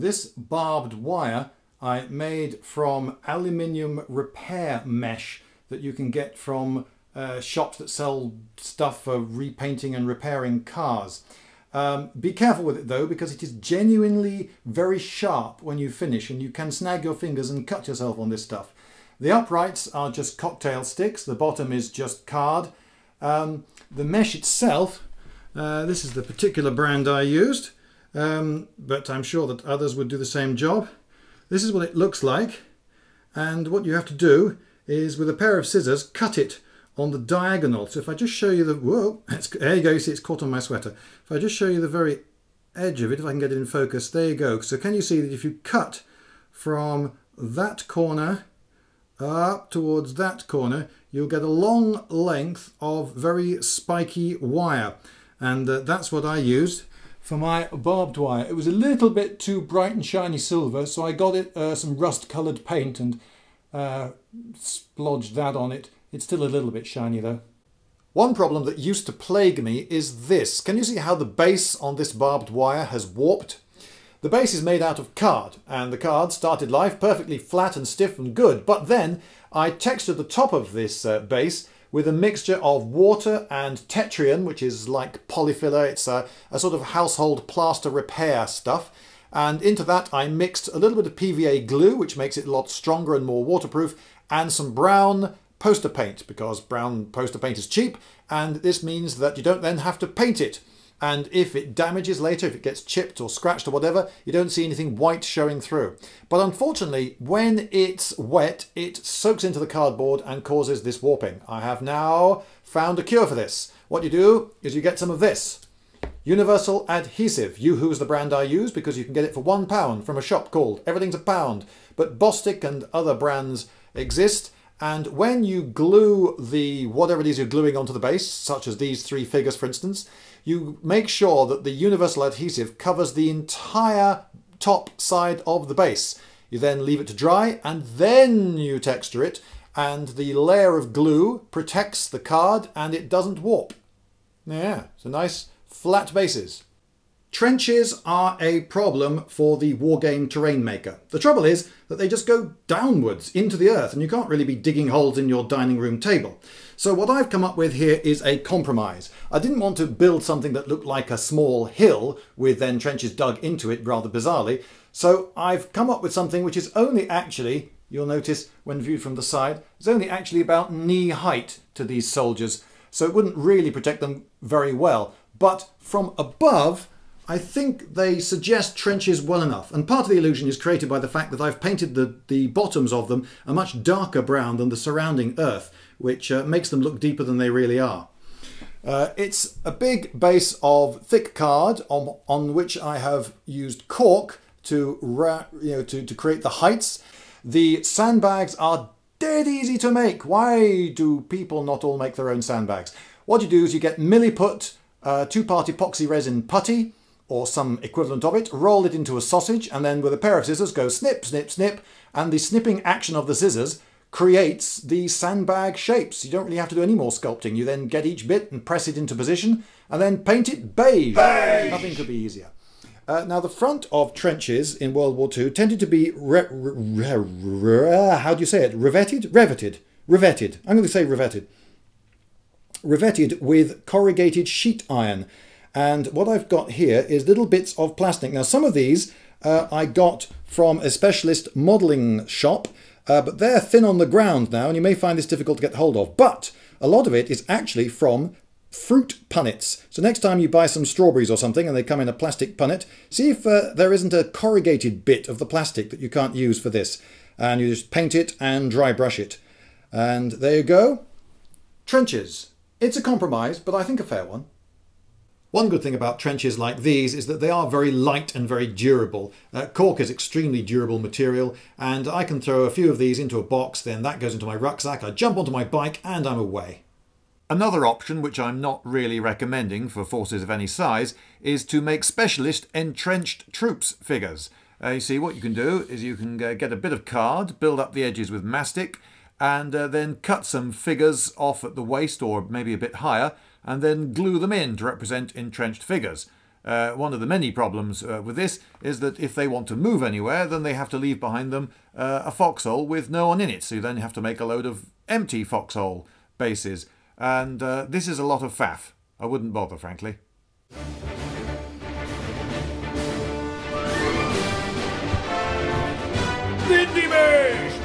this barbed wire I made from aluminium repair mesh that you can get from shops that sell stuff for repainting and repairing cars. Be careful with it though, because it is genuinely very sharp when you finish, and you can snag your fingers and cut yourself on this stuff. The uprights are just cocktail sticks, the bottom is just card. The mesh itself, this is the particular brand I used, but I'm sure that others would do the same job. This is what it looks like, and what you have to do is with a pair of scissors cut it on the diagonal. So if I just show you the, whoa, there you go, you see it's caught on my sweater. If I just show you the very edge of it, if I can get it in focus, there you go. So can you see that if you cut from that corner up towards that corner, you'll get a long length of very spiky wire. And that's what I used for my barbed wire. It was a little bit too bright and shiny silver, so I got it some rust-coloured paint and splodged that on it. It's still a little bit shiny though. One problem that used to plague me is this. Can you see how the base on this barbed wire has warped? The base is made out of card, and the card started life perfectly flat and stiff and good, but then I textured the top of this base with a mixture of water and tetrian, which is like polyfiller. It's a sort of household plaster repair stuff. And into that I mixed a little bit of PVA glue, which makes it a lot stronger and more waterproof, and some brown poster paint, because brown poster paint is cheap, and this means that you don't then have to paint it. And if it damages later, if it gets chipped or scratched or whatever, you don't see anything white showing through. But unfortunately, when it's wet, it soaks into the cardboard and causes this warping. I have now found a cure for this. What you do is you get some of this. Universal adhesive. Yoo-hoo's the brand I use because you can get it for £1 from a shop called Everything's a Pound. But Bostik and other brands exist. And when you glue the whatever it is you're gluing onto the base, such as these three figures for instance, you make sure that the universal adhesive covers the entire top side of the base. You then leave it to dry and then you texture it, and the layer of glue protects the card and it doesn't warp. Yeah, so nice flat bases. Trenches are a problem for the wargame terrain maker. The trouble is that they just go downwards into the earth and you can't really be digging holes in your dining room table. So what I've come up with here is a compromise. I didn't want to build something that looked like a small hill with then trenches dug into it rather bizarrely. So I've come up with something which is only actually, you'll notice when viewed from the side, it's only actually about knee height to these soldiers. So it wouldn't really protect them very well. But from above, I think they suggest trenches well enough, and part of the illusion is created by the fact that I've painted the bottoms of them a much darker brown than the surrounding earth, which makes them look deeper than they really are. It's a big base of thick card on which I have used cork to create the heights. The sandbags are dead easy to make. Why do people not all make their own sandbags? What you do is you get milliput, two-part epoxy resin putty, or some equivalent of it, roll it into a sausage, and then with a pair of scissors go snip, snip, snip, and the snipping action of the scissors creates the sandbag shapes. You don't really have to do any more sculpting. You then get each bit and press it into position, and then paint it beige. Beige! Nothing could be easier. Now the front of trenches in World War II tended to be, how do you say it, riveted. I'm going to say riveted. Riveted with corrugated sheet iron. And what I've got here is little bits of plastic. Now some of these I got from a specialist modelling shop, but they're thin on the ground now and you may find this difficult to get hold of. But a lot of it is actually from fruit punnets. So next time you buy some strawberries or something and they come in a plastic punnet, see if there isn't a corrugated bit of the plastic that you can't use for this. And you just paint it and dry brush it. And there you go. Trenches. It's a compromise, but I think a fair one. One good thing about trenches like these is that they are very light and very durable. Cork is extremely durable material, and I can throw a few of these into a box, then that goes into my rucksack, I jump onto my bike and I'm away. Another option, which I'm not really recommending for forces of any size, is to make specialist entrenched troops figures. You see, what you can do is you can get a bit of card, build up the edges with mastic, and then cut some figures off at the waist or maybe a bit higher, and then glue them in to represent entrenched figures. One of the many problems with this is that if they want to move anywhere, then they have to leave behind them a foxhole with no one in it. So you then have to make a load of empty foxhole bases. And this is a lot of faff. I wouldn't bother, frankly. Lindybeige!